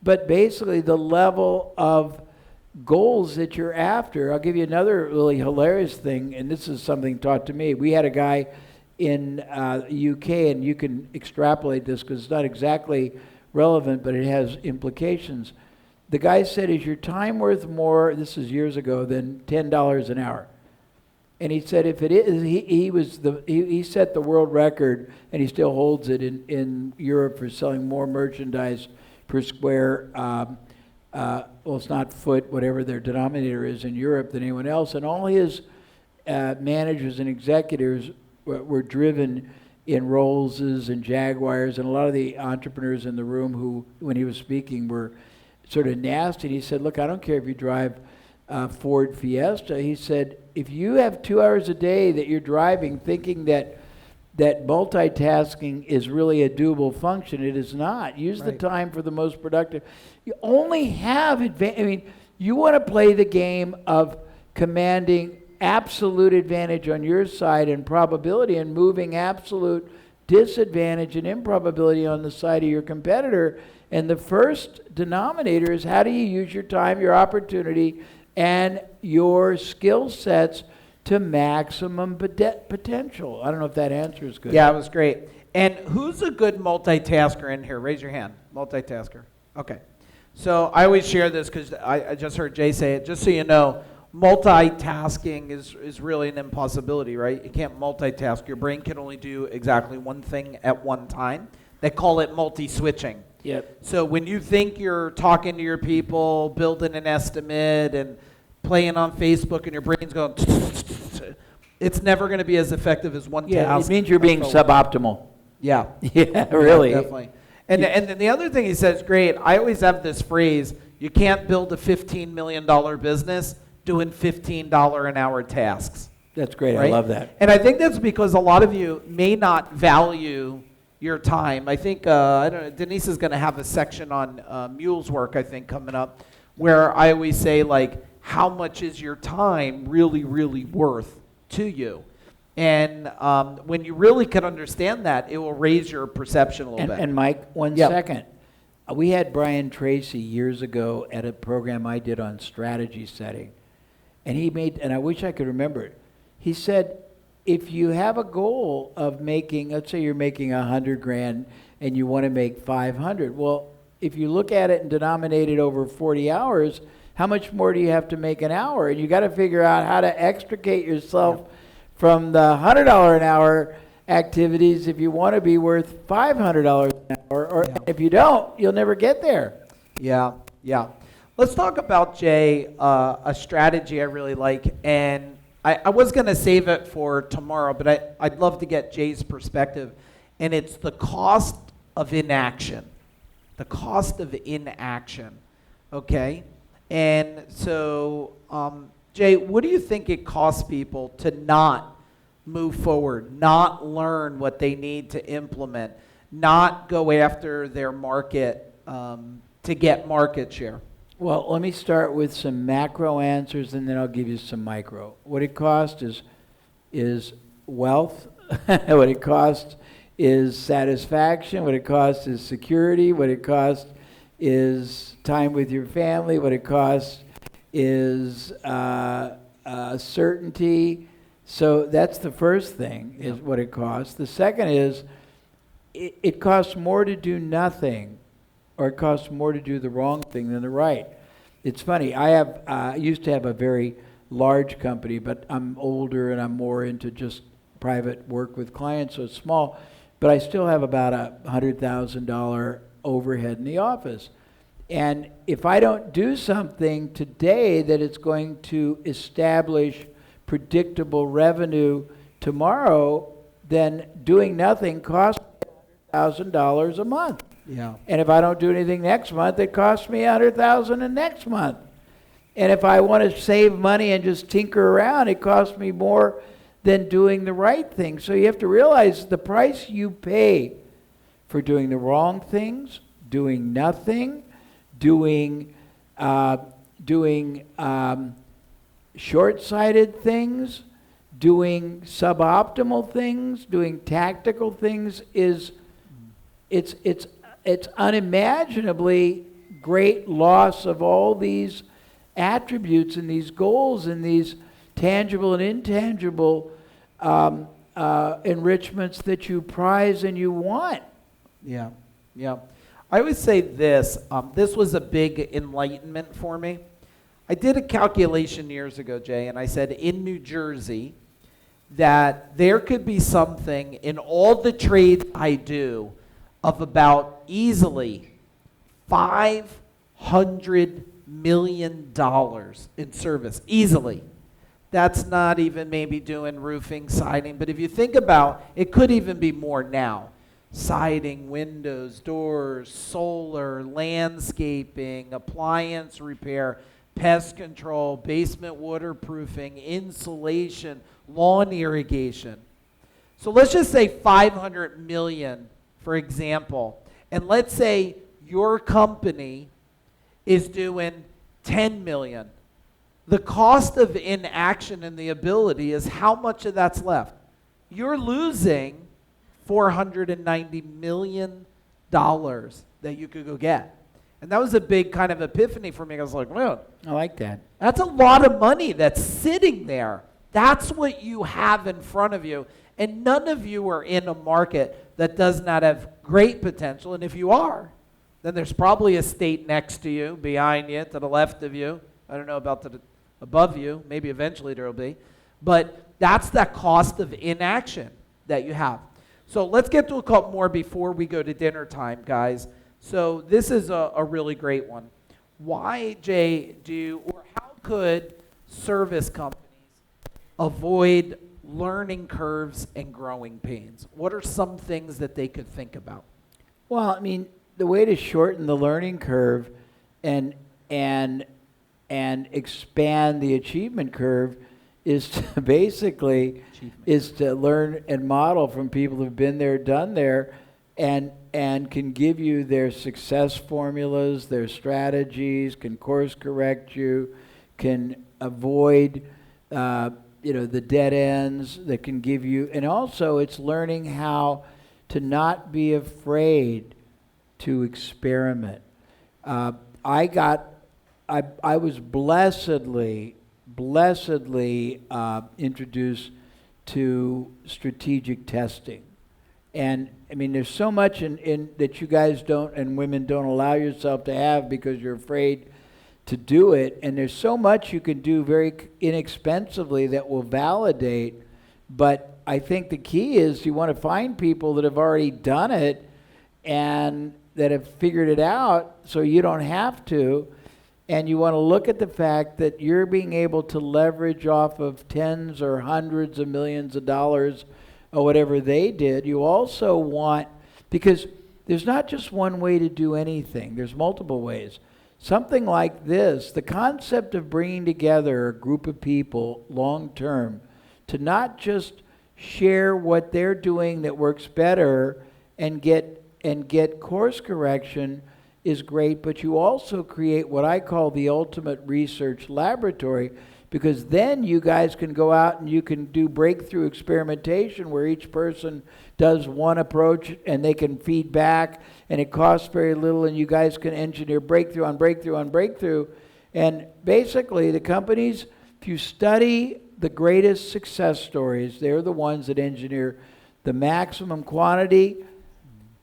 but basically the level of goals that you're after. I'll give you another really hilarious thing, and this is something taught to me. We had a guy in UK, and you can extrapolate this because it's not exactly relevant, but it has implications. The guy said, is your time worth more, this is years ago, than $10 an hour? And he said, if it is, he set the world record, and he still holds it in Europe for selling more merchandise per square, well, it's not foot, whatever their denominator is in Europe, than anyone else. And all his managers and executives were driven in Rollses and Jaguars, and a lot of the entrepreneurs in the room who, when he was speaking, were sort of nasty. And he said, look, I don't care if you drive Ford Fiesta. He said, if you have 2 hours a day that you're driving thinking that multitasking is really a doable function, it is not. Use the time for the most productive. You only have you want to play the game of commanding absolute advantage on your side and probability, and moving absolute disadvantage and improbability on the side of your competitor. And the first denominator is, how do you use your time, your opportunity, and your skill sets to maximum potential? I don't know if that answer is good. Yeah, it was great. And who's a good multitasker in here? Raise your hand. Multitasker. Okay. So I always share this because I just heard Jay say it. Just so you know, multitasking is really an impossibility, right? You can't multitask. Your brain can only do exactly one thing at one time. They call it multi-switching. Yep. So when you think you're talking to your people, building an estimate, and playing on Facebook, and your brain's going, it's never going to be as effective as one task. It means you're being suboptimal. Yeah. Yeah, really. Definitely. And then the other thing he says is great. I always have this phrase, you can't build a $15 million business doing $15 an hour tasks. That's great. Right? I love that. And I think that's because a lot of you may not value your time. I think, I don't know, Denise is going to have a section on mules work, I think, coming up, where I always say, like, how much is your time really, really worth to you? And when you really can understand that, it will raise your perception a little bit. And Mike, one Yep. second. We had Brian Tracy years ago at a program I did on strategy setting. And he made, and I wish I could remember it. He said, if you have a goal of making, let's say you're making 100 grand and you want to make 500, well, if you look at it and denominate it over 40 hours, how much more do you have to make an hour? And you got to figure out how to extricate yourself from the $100 an hour activities if you want to be worth $500 an hour, or if you don't, you'll never get there. Yeah, yeah. Let's talk about, Jay, a strategy I really like. And I was going to save it for tomorrow, but I'd love to get Jay's perspective. And it's the cost of inaction. The cost of inaction, okay? And so, Jay, what do you think it costs people to not move forward, not learn what they need to implement, not go after their market to get market share? Well, let me start with some macro answers, and then I'll give you some micro. What it costs is wealth. What it costs is satisfaction. What it costs is security. What it costs is time with your family. What it costs is certainty. So that's the first thing, is what it costs. The second is it costs more to do nothing, or it costs more to do the wrong thing than the right. It's funny. I used to have a very large company, but I'm older and I'm more into just private work with clients, so it's small. But I still have about $100,000 overhead in the office. And if I don't do something today that it's going to establish predictable revenue tomorrow, then doing nothing costs $1,000 a month. Yeah. And if I don't do anything next month, it costs me $100,000 the next month. And if I want to save money and just tinker around, it costs me more than doing the right thing. So you have to realize the price you pay for doing the wrong things, doing nothing, doing short-sighted things, doing suboptimal things, doing tactical things it's unimaginably great loss of all these attributes and these goals and these tangible and intangible enrichments that you prize and you want. Yeah, yeah. I always say this. This was a big enlightenment for me. I did a calculation years ago, Jay, and I said in New Jersey that there could be something in all the trades I do of about easily $500 million in service. Easily. That's not even maybe doing roofing, siding, but if you think about, it could even be more now. Siding, windows, doors, solar, landscaping, appliance repair, pest control, basement waterproofing, insulation, lawn irrigation. So let's just say 500 million, for example, and let's say your company is doing 10 million. The cost of inaction and the ability is how much of that's left. You're losing $490 million that you could go get. And that was a big kind of epiphany for me. I was like, man, I like that. that's a lot of money that's sitting there. That's what you have in front of you. And none of you are in a market that does not have great potential. And if you are, then there's probably a state next to you, behind you, to the left of you. I don't know about to the above you. Maybe eventually there will be. But that's that cost of inaction that you have. So let's get to a couple more before we go to dinner time, guys. So this is a really great one. Why, Jay, or how could service companies avoid learning curves and growing pains? What are some things that they could think about? Well, I mean, the way to shorten the learning curve and expand the achievement curve is to basically is to learn and model from people who've been there, done there, and can give you their success formulas, their strategies, can course correct you, can avoid, the dead ends that can give you, and also it's learning how to not be afraid to experiment. I was blessedly introduced to strategic testing. And I mean, there's so much in that you guys don't and women don't allow yourself to have because you're afraid to do it. And there's so much you can do very inexpensively that will validate. But I think the key is you want to find people that have already done it and that have figured it out so you don't have to. And you want to look at the fact that you're being able to leverage off of tens or hundreds of millions of dollars or whatever they did. You also want, because there's not just one way to do anything, there's multiple ways. Something like this, the concept of bringing together a group of people long term to not just share what they're doing that works better and get course correction is great, but you also create what I call the ultimate research laboratory, because then you guys can go out and you can do breakthrough experimentation where each person does one approach and they can feed back and it costs very little and you guys can engineer breakthrough on breakthrough on breakthrough. And basically the companies, if you study the greatest success stories, they're the ones that engineer the maximum quantity,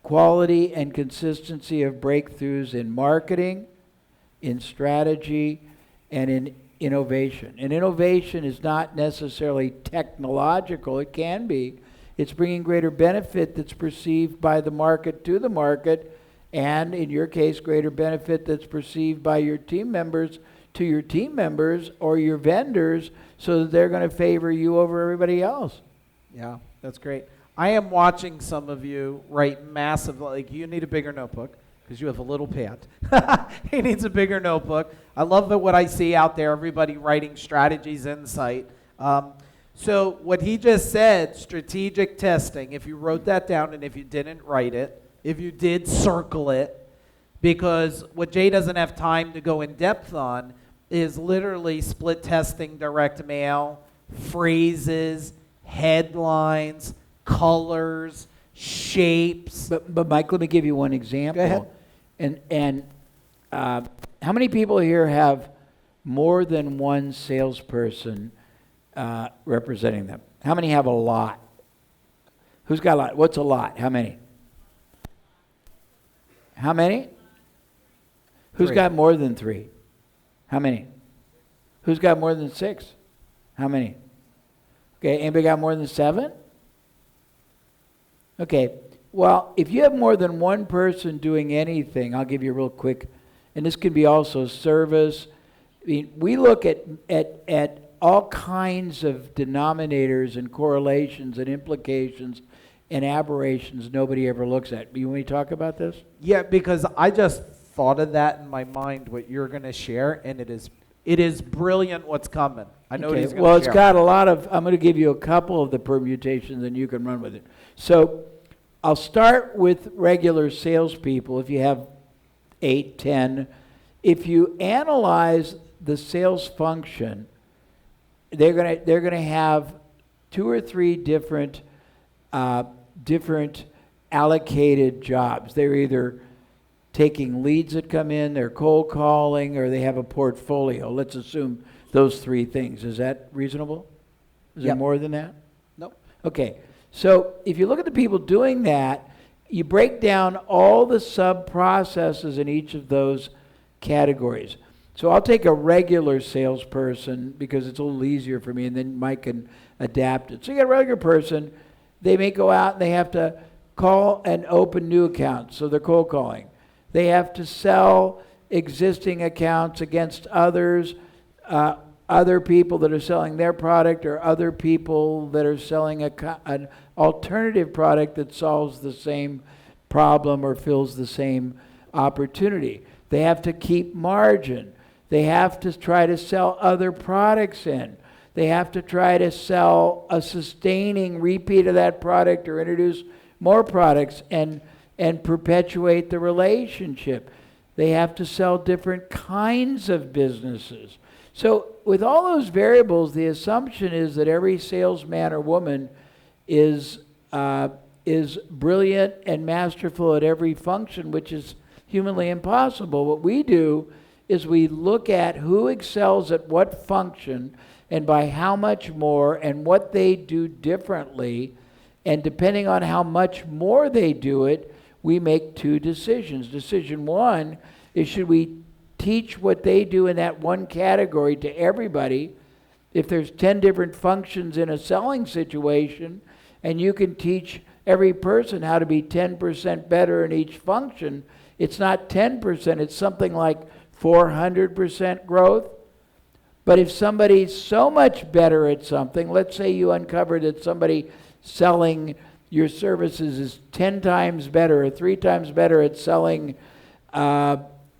quality, and consistency of breakthroughs in marketing, in strategy, and in innovation. And innovation is not necessarily technological. It can be. It's bringing greater benefit that's perceived by the market to the market, and in your case, greater benefit that's perceived by your team members to your team members or your vendors, so that they're going to favor you over everybody else. Yeah, that's great. I am watching some of you write massive, like you need a bigger notebook because you have a little pad. He needs a bigger notebook. I love what I see out there, everybody writing strategies, insight. So what he just said, strategic testing, if you wrote that down and if you didn't write it, if you did, circle it, because what Jay doesn't have time to go in depth on is literally split testing direct mail, phrases, headlines, colors, shapes. But Mike, let me give you one example. Go ahead. And how many people here have more than one salesperson representing them? How many have a lot? Who's got a lot? What's a lot? How many? How many? Who's 3. got more than 3? How many? Who's got more than 6? How many? Okay, anybody got more than 7? Okay, well, if you have more than one person doing anything, I'll give you a real quick, and this can be also service. I mean, we look at all kinds of denominators and correlations and implications and aberrations nobody ever looks at. You want me to talk about this? Yeah, because I just thought of that in my mind, what you're going to share, and it is brilliant what's coming. I know what he's going to share. Well, it's got a lot of, I'm going to give you a couple of the permutations and you can run with it. So I'll start with regular salespeople. If you have 8, 10, if you analyze the sales function, they're going to have 2 or 3 different allocated jobs. They're either taking leads that come in, they're cold calling, or they have a portfolio. Let's assume those 3 things. Is that reasonable? Is there more than that? Nope. Okay. So if you look at the people doing that, you break down all the sub-processes in each of those categories. So I'll take a regular salesperson because it's a little easier for me, and then Mike can adapt it. So you got a regular person. They may go out and they have to call and open new accounts, so they're cold calling. They have to sell existing accounts against others, other people that are selling their product or other people that are selling an alternative product that solves the same problem or fills the same opportunity. They have to keep margin. They have to try to sell other products in. They have to try to sell a sustaining repeat of that product or introduce more products and perpetuate the relationship. They have to sell different kinds of businesses. So with all those variables, the assumption is that every salesman or woman is brilliant and masterful at every function, which is humanly impossible. What we do is we look at who excels at what function and by how much more and what they do differently. And depending on how much more they do it, we make two decisions. Decision one is, should we teach what they do in that one category to everybody? If there's 10 different functions in a selling situation, and you can teach every person how to be 10% better in each function, it's not 10%, it's something like 400% growth. But if somebody's so much better at something, let's say you uncovered that somebody selling your services is 10 times better or 3 times better at selling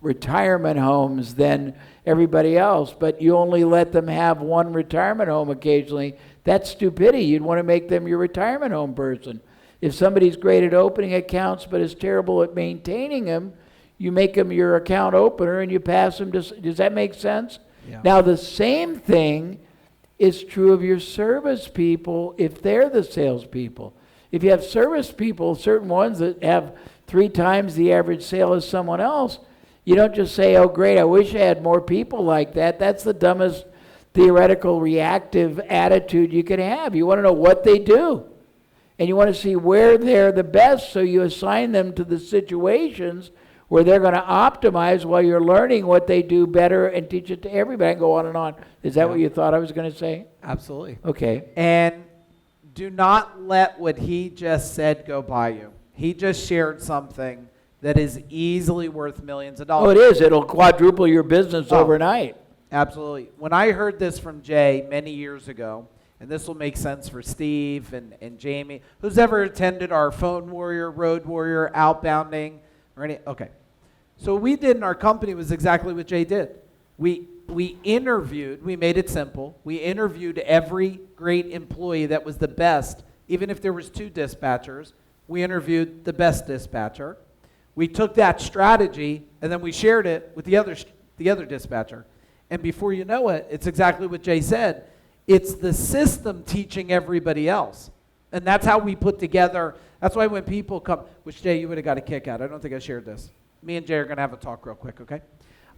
retirement homes than everybody else, but you only let them have one retirement home occasionally, that's stupidity. You'd want to make them your retirement home person. If somebody's great at opening accounts but is terrible at maintaining them, you make them your account opener and you pass them to, does that make sense? Yeah. Now the same thing is true of your service people if they're the salespeople. If you have service people, certain ones that have 3 times the average sale as someone else, you don't just say, oh great, I wish I had more people like that. That's the dumbest theoretical reactive attitude you could have. You want to know what they do. And you want to see where they're the best, so you assign them to the situations where they're going to optimize while you're learning what they do better and teach it to everybody and go on and on. Is that what you thought I was going to say? Absolutely. Okay. And do not let what he just said go by you. He just shared something that is easily worth millions of dollars. Oh, it is. It'll quadruple your business overnight. Absolutely. When I heard this from Jay many years ago, and this will make sense for Steve and Jamie, who's ever attended our Phone Warrior, Road Warrior, Outbounding, or any, okay. So what we did in our company was exactly what Jay did. We interviewed, we made it simple, we interviewed every great employee that was the best, even if there was 2 dispatchers, we interviewed the best dispatcher. We took that strategy and then we shared it with the other dispatcher. And before you know it, it's exactly what Jay said. It's the system teaching everybody else. And that's how we put together, that's why when people come, which Jay, you would have got a kick out. I don't think I shared this. Me and Jay are going to have a talk real quick, okay?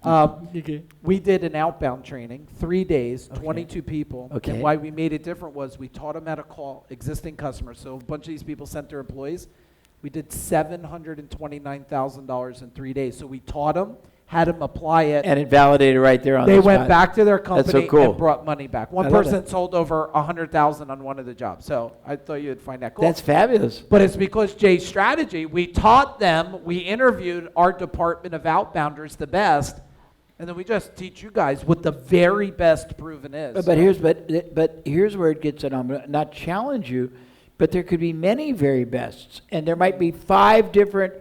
Okay. We did an outbound training, 3 days, Okay. 22 people. Okay. And why we made it different was we taught them how to call existing customers. So a bunch of these people sent their employees. We did $729,000 in 3 days. So we taught them, had them apply it. And it validated right there on the They spot. went back to their so company cool. and brought money back. One I love person it. sold over $100,000 on one of the jobs. So I thought you'd find that cool. That's fabulous. But it's because Jay's strategy, we taught them, we interviewed our department of outbounders the best, and then we just teach you guys what the very best proven is. But here's where it gets in. I'm going to not challenge you, but there could be many very bests, and there might be 5 different,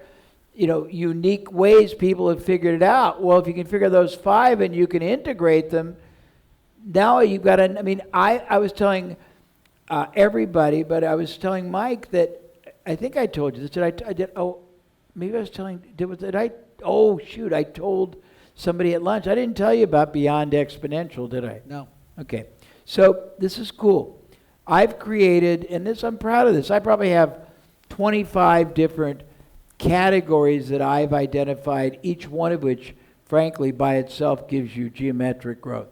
unique ways people have figured it out. Well, if you can figure those 5 and you can integrate them, now you've got to. I mean, I was telling everybody, but I was telling Mike that I think I told you this. Did I did? Oh, maybe I was telling. Did I? Oh shoot! I told somebody at lunch. I didn't tell you about Beyond Exponential, did I? No. Okay. So this is cool. I've created, and this I'm proud of this. I probably have 25 different categories that I've identified, each one of which, frankly, by itself gives you geometric growth.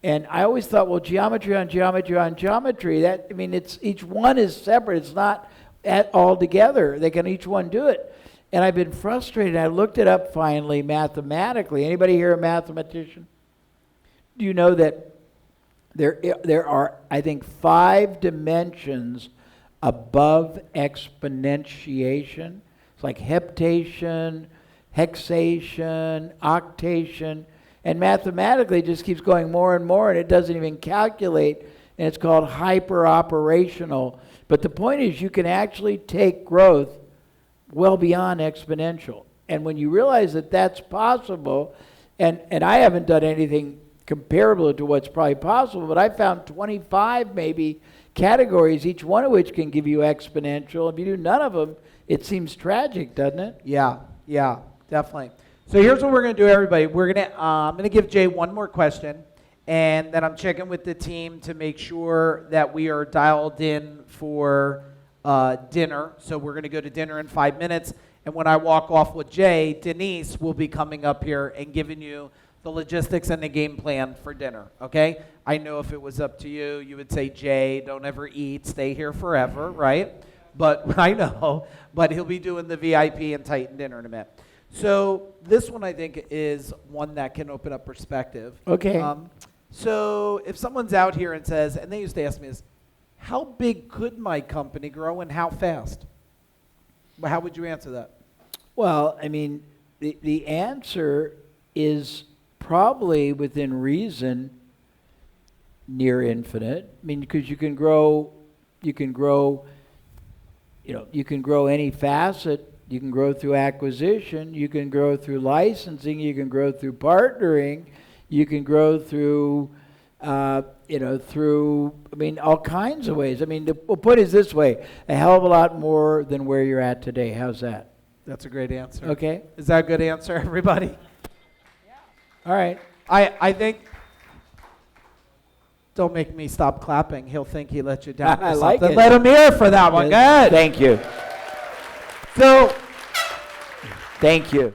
And I always thought, well, geometry on geometry on geometry, it's each one is separate. It's not all together. They can each one do it. And I've been frustrated. I looked it up finally mathematically. Anybody here a mathematician? Do you know that there are, I think, 5 dimensions above exponentiation? It's like heptation, hexation, octation, and mathematically it just keeps going more and more, and it doesn't even calculate, and it's called hyper-operational. But the point is you can actually take growth well beyond exponential. And when you realize that that's possible, and I haven't done anything comparable to what's probably possible, but I found 25 maybe categories, each one of which can give you exponential. If you do none of them, it seems tragic, doesn't it? Yeah, definitely. So here's what we're going to do, everybody. I'm going to give Jay one more question, and then I'm checking with the team to make sure that we are dialed in for dinner. So we're going to go to dinner in 5 minutes, and when I walk off with Jay, Denise will be coming up here and giving you the logistics and the game plan for dinner, okay? I know if it was up to you, you would say, Jay, don't ever eat, stay here forever, right? But I know, but he'll be doing the VIP and Titan dinner in a minute. So this one I think is one that can open up perspective. Okay. So if someone's out here and says, and they used to ask me this, how big could my company grow and how fast? Well, how would you answer that? Well, I mean, the answer is probably within reason near infinite. I mean, because you can grow, you can grow any facet. You can grow through acquisition, you can grow through licensing, you can grow through partnering, you can grow through, all kinds of ways. I mean, we'll put it this way, a hell of a lot more than where you're at today. How's that? That's a great answer. Okay. Is that a good answer, everybody? Yeah. All right. I think, don't make me stop clapping. He'll think he let you down. I like it. Let him hear for that one. Good. Thank you. So, Thank you.